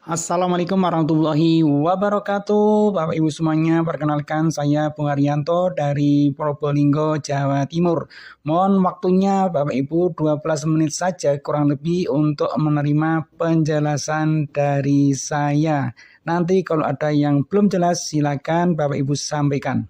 Assalamualaikum warahmatullahi wabarakatuh. Bapak Ibu semuanya, perkenalkan saya Bung Haryanto dari Probolinggo, Jawa Timur. Mohon waktunya Bapak Ibu 12 menit saja kurang lebih untuk menerima penjelasan dari saya. Nanti kalau ada yang belum jelas silakan Bapak Ibu sampaikan.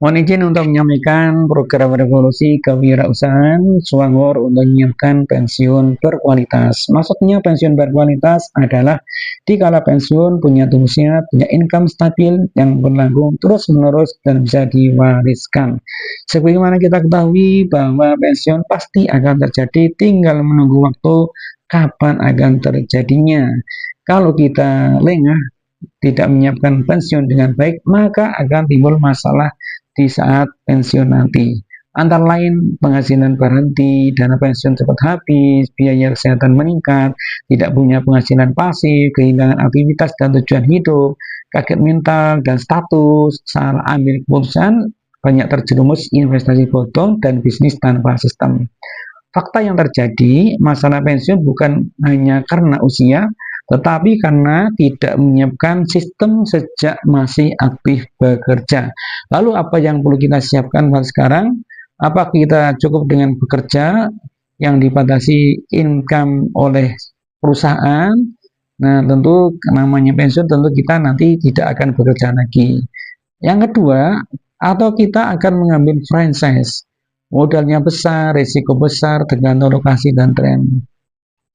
Mohon izin untuk menyampaikan program revolusi kewirausahaan Swangor untuk menyiapkan pensiun berkualitas. Maksudnya pensiun berkualitas adalah dikala pensiun punya tulusnya, punya income stabil yang berlangsung terus-menerus dan bisa diwariskan. Sebagaimana kita ketahui bahwa pensiun pasti akan terjadi, tinggal menunggu waktu kapan akan terjadinya. Kalau kita lengah, tidak menyiapkan pensiun dengan baik, maka akan timbul masalah di saat pensiun nanti. Antara lain penghasilan berhenti, dana pensiun cepat habis, biaya kesehatan meningkat, tidak punya penghasilan pasif, kehilangan aktivitas dan tujuan hidup, kaget mental dan status, salah ambil keputusan, banyak terjerumus investasi bodong dan bisnis tanpa sistem. Fakta yang terjadi, masalah pensiun bukan hanya karena usia, tetapi karena tidak menyiapkan sistem sejak masih aktif bekerja. Lalu apa yang perlu kita siapkan pada sekarang? Apa kita cukup dengan bekerja yang dibatasi income oleh perusahaan? Nah, tentu namanya pensiun tentu kita nanti tidak akan bekerja lagi. Yang kedua, atau kita akan mengambil franchise. Modalnya besar, risiko besar, tergantung lokasi dan tren.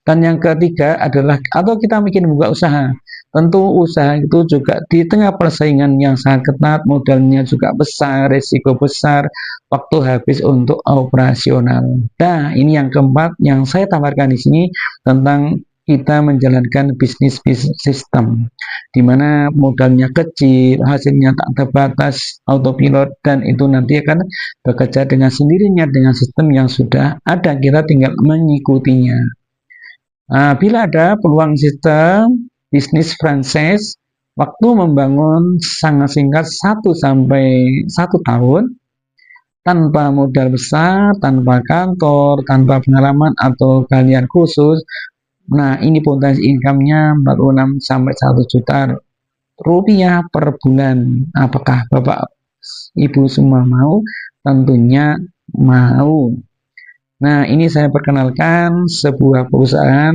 Dan yang ketiga adalah atau kita bikin buka usaha. Tentu usaha itu juga di tengah persaingan yang sangat ketat, modalnya juga besar, risiko besar, waktu habis untuk operasional. Nah, ini yang keempat yang saya tawarkan di sini tentang kita menjalankan bisnis sistem, di mana modalnya kecil, hasilnya tak terbatas, autopilot, dan itu nanti akan bekerja dengan sendirinya dengan sistem yang sudah ada, kita tinggal mengikutinya. Nah, bila ada peluang sistem bisnis franchise, waktu membangun sangat singkat 1 sampai 1 tahun tanpa modal besar, tanpa kantor, tanpa pengalaman atau keahlian khusus. Nah, ini potensi income-nya 46 sampai 1 juta rupiah per bulan. Apakah Bapak Ibu semua mau? Tentunya mau. Nah, ini saya perkenalkan sebuah perusahaan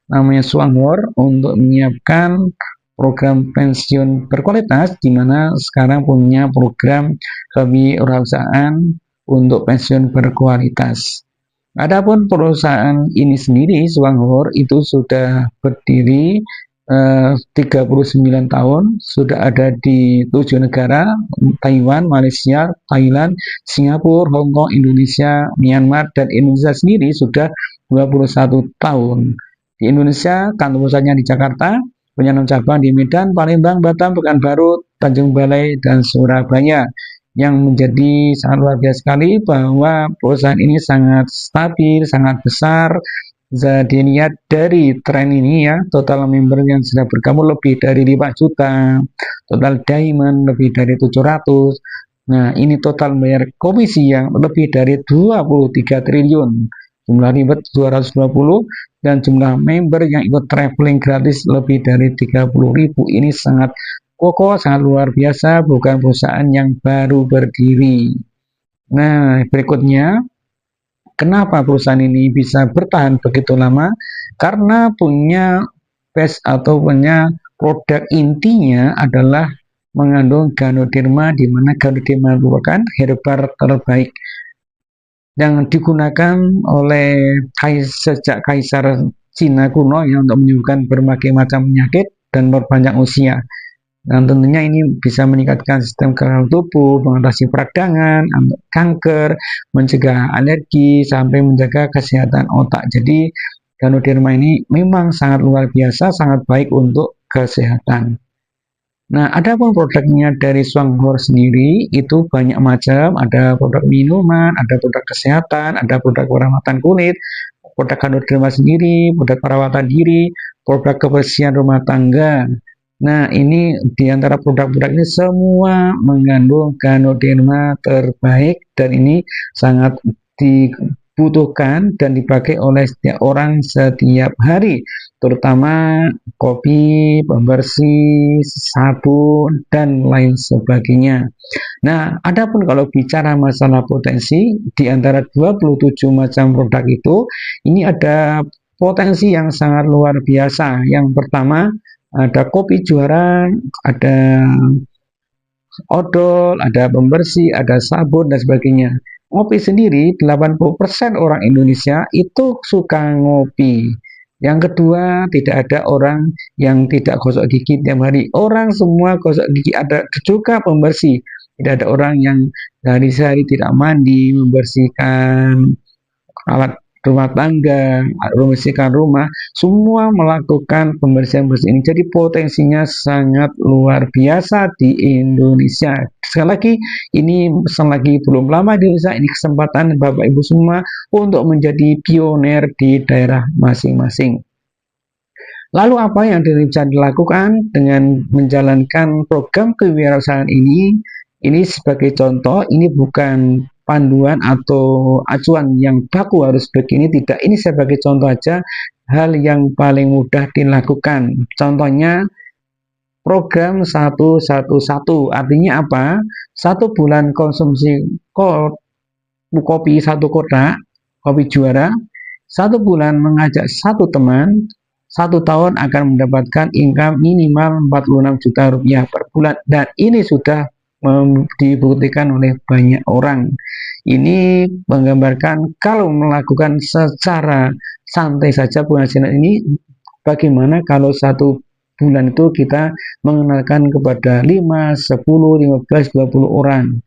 namanya Swangor untuk menyiapkan program pensiun berkualitas, di mana sekarang punya program kewirausahaan untuk pensiun berkualitas. Adapun perusahaan ini sendiri, Swangor, itu sudah berdiri 39 tahun, sudah ada di 7 negara, Taiwan, Malaysia, Thailand, Singapura, Hong Kong, Indonesia, Myanmar, dan Indonesia sendiri sudah 21 tahun. Di Indonesia, kantor pusatnya di Jakarta, punya 6 cabang di Medan, Palembang, Batam, Pekanbaru, Tanjung Balai, dan Surabaya. Yang menjadi sangat luar biasa sekali bahwa perusahaan ini sangat stabil, sangat besar. Jadi lihat dari tren ini ya, total member yang sudah bergabung lebih dari 5 juta, total diamond lebih dari 700. Nah, ini total bayar komisi yang lebih dari 23 triliun. Jumlah ribet 220 dan jumlah member yang ikut traveling gratis lebih dari 30.000. Ini sangat kokoh, sangat luar biasa, bukan perusahaan yang baru berdiri. Nah, berikutnya, kenapa perusahaan ini bisa bertahan begitu lama? Karena punya base atau punya produk intinya adalah mengandung ganoderma, di mana ganoderma merupakan herba terbaik yang digunakan oleh sejak kaisar Cina kuno ya, untuk menyembuhkan berbagai macam penyakit dan memperpanjang usia. Dan tentunya ini bisa meningkatkan sistem kekebalan tubuh, mengatasi peradangan, kanker, mencegah alergi, sampai menjaga kesehatan otak. Jadi, Ganoderma ini memang sangat luar biasa, sangat baik untuk kesehatan. Nah, adapun produknya dari Swangor sendiri itu banyak macam, ada produk minuman, ada produk kesehatan, ada produk perawatan kulit, produk Ganoderma sendiri, produk perawatan diri, produk kebersihan rumah tangga. Nah, ini di antara produk-produk ini semua mengandung Ganoderma terbaik dan ini sangat dibutuhkan dan dipakai oleh setiap orang setiap hari, terutama kopi, pembersih, sabun, dan lain sebagainya. Nah, adapun kalau bicara masalah potensi, di antara 27 macam produk itu, ini ada potensi yang sangat luar biasa. Yang pertama, ada kopi juara, ada odol, ada pembersih, ada sabun, dan sebagainya. Ngopi sendiri, 80% orang Indonesia itu suka ngopi. Yang kedua, tidak ada orang yang tidak gosok gigi tiap hari. Orang semua gosok gigi, ada juga pembersih. Tidak ada orang yang dari sehari tidak mandi, membersihkan alat rumah tangga, membersihkan rumah, semua melakukan pembersihan-pembersihan ini. Jadi potensinya sangat luar biasa di Indonesia. Sekali lagi, ini lagi belum lama di Indonesia, ini kesempatan Bapak Ibu semua untuk menjadi pionir di daerah masing-masing. Lalu apa yang bisa dilakukan dengan menjalankan program kewirausahaan ini? Ini sebagai contoh, ini bukan panduan atau acuan yang baku harus begini, tidak. Ini sebagai contoh aja hal yang paling mudah dilakukan. Contohnya program 111, artinya apa? 1 bulan konsumsi kopi 1 kotak, kopi juara, 1 bulan mengajak 1 teman, 1 tahun akan mendapatkan income minimal 46 juta rupiah per bulan, dan ini sudah dibuktikan oleh banyak orang. Ini menggambarkan kalau melakukan secara santai saja penghasilan ini, bagaimana kalau 1 bulan itu kita mengenalkan kepada 5, 10, 15, 20 orang,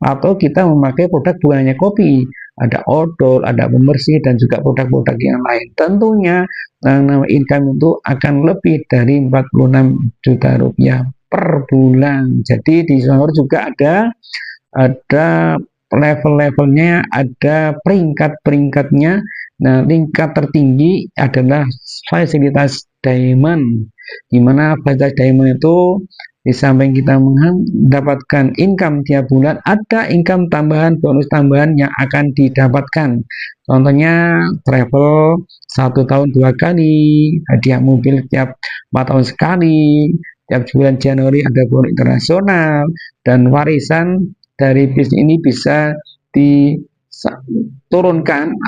atau kita memakai produk bukan hanya kopi, ada odol, ada pembersih, dan juga produk-produk yang lain. Tentunya income itu akan lebih dari 46 juta rupiah per bulan. Jadi di Selangor juga ada level-levelnya, ada peringkat-peringkatnya. Nah, tingkat tertinggi adalah fasilitas diamond, di mana fasilitas diamond itu di samping kita mendapatkan income tiap bulan, ada income tambahan, bonus tambahan yang akan didapatkan. Contohnya travel 1 tahun 2 kali, hadiah mobil tiap 4 tahun sekali, tiap bulan Januari ada bonus internasional, dan warisan dari bisnis ini bisa diturunkan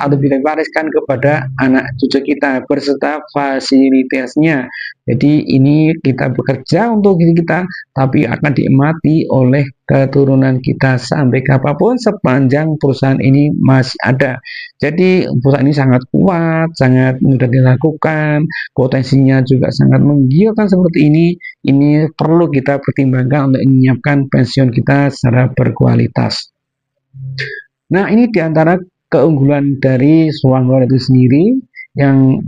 atau diwariskan kepada anak cucu kita berserta fasilitasnya. Jadi ini kita bekerja untuk diri kita, tapi akan dinikmati oleh keturunan kita sampai kapanpun sepanjang perusahaan ini masih ada. Jadi perusahaan ini sangat kuat, sangat mudah dilakukan, potensinya juga sangat menggiurkan seperti ini. Ini perlu kita pertimbangkan untuk menyiapkan pensiun kita secara berkualitas. Nah, ini diantara keunggulan dari Selangor itu sendiri yang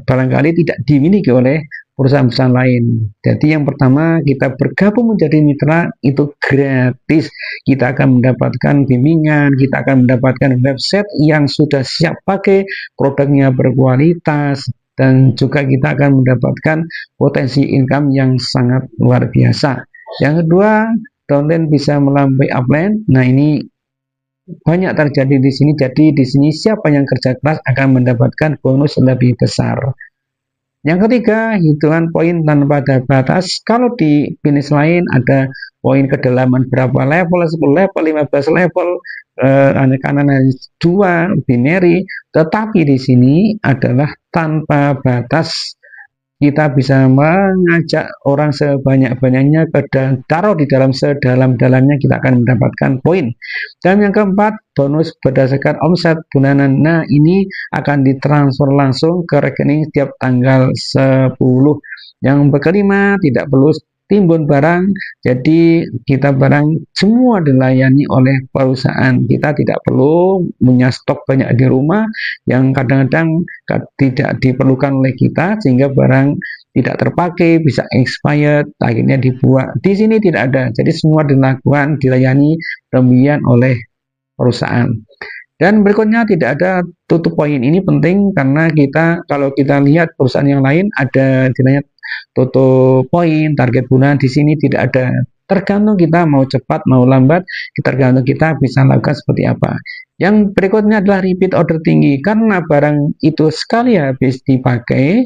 barangkali tidak dimiliki oleh perusahaan-perusahaan lain. Jadi yang pertama, kita bergabung menjadi mitra itu gratis. Kita akan mendapatkan bimbingan, kita akan mendapatkan website yang sudah siap pakai, produknya berkualitas, dan juga kita akan mendapatkan potensi income yang sangat luar biasa. Yang kedua, downline bisa melampaui upline. Nah, ini banyak terjadi di sini. Jadi di sini siapa yang kerja keras akan mendapatkan bonus lebih besar. Yang ketiga, hitungan poin tanpa ada batas. Kalau di bisnis lain ada poin kedalaman berapa level, 10 level, 15 level, kanan 2 binary, tetapi di sini adalah tanpa batas. Kita bisa mengajak orang sebanyak-banyaknya taruh di dalam sedalam-dalamnya, kita akan mendapatkan poin. Dan yang keempat, bonus berdasarkan omset bulanan. Nah, ini akan ditransfer langsung ke rekening setiap tanggal 10. Yang kelima, tidak perlu timbun barang, jadi kita barang semua dilayani oleh perusahaan. Kita tidak perlu punya stok banyak di rumah yang kadang-kadang tidak diperlukan oleh kita, sehingga barang tidak terpakai, bisa expired, akhirnya dibuang. Di sini tidak ada, jadi semua dilayani demikian oleh perusahaan. Dan berikutnya, tidak ada tutup poin. Ini penting karena kalau kita lihat perusahaan yang lain ada istilahnya tutup poin, target bulan. Di sini tidak ada. Tergantung kita mau cepat mau lambat, tergantung kita bisa lakukan seperti apa. Yang berikutnya adalah repeat order tinggi, karena barang itu sekali habis dipakai,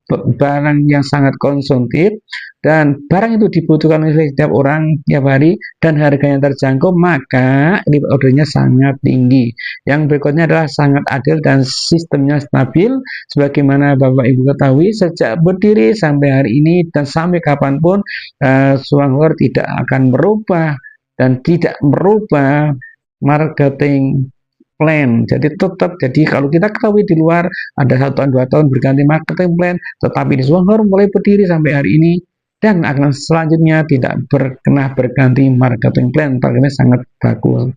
barang yang sangat konsumtif, dan barang itu dibutuhkan oleh setiap orang tiap hari dan harganya terjangkau, maka repeat ordernya sangat tinggi. Yang berikutnya adalah sangat adil dan sistemnya stabil. Sebagaimana Bapak Ibu ketahui, sejak berdiri sampai hari ini dan sampai kapanpun, Suanghor tidak akan merubah dan tidak merubah marketing plan. Jadi tetap, jadi kalau kita ketahui di luar ada 1 tahun 2 tahun berganti marketing plan, tetapi di Suanghor mulai berdiri sampai hari ini dan akan selanjutnya tidak pernah berganti marketing plan. Targetnya sangat bagus.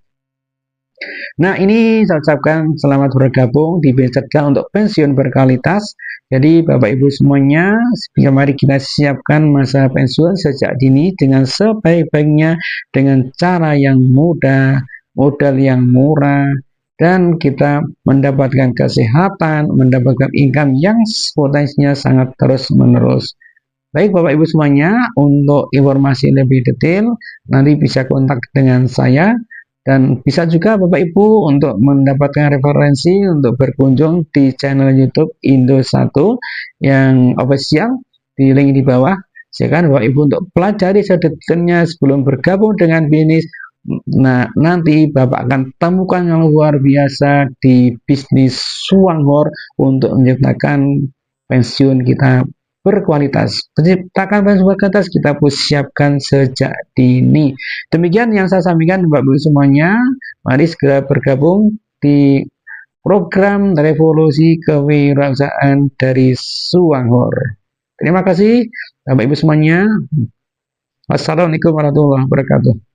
Nah, ini saya ucapkan selamat bergabung di BNI Cerdas untuk pensiun berkualitas. Jadi Bapak Ibu semuanya, mari kita siapkan masa pensiun sejak dini dengan sebaik-baiknya, dengan cara yang mudah, modal yang murah, dan kita mendapatkan kesehatan, mendapatkan income yang potensinya sangat terus-menerus. Baik Bapak Ibu semuanya, untuk informasi lebih detail nanti bisa kontak dengan saya, dan bisa juga Bapak Ibu untuk mendapatkan referensi untuk berkunjung di channel YouTube Indo1 yang official di link di bawah. Silakan Bapak Ibu untuk pelajari sedetailnya sebelum bergabung dengan bisnis. Nah, nanti Bapak akan temukan yang luar biasa di bisnis Suanghor untuk menciptakan pensiun kita berkualitas. Menciptakan pensiun berkualitas kita siapkan sejak dini. Demikian yang saya sampaikan Bapak Ibu semuanya. Mari segera bergabung di program revolusi kewirausahaan dari Suanghor. Terima kasih Bapak Ibu semuanya. Wassalamualaikum warahmatullahi wabarakatuh.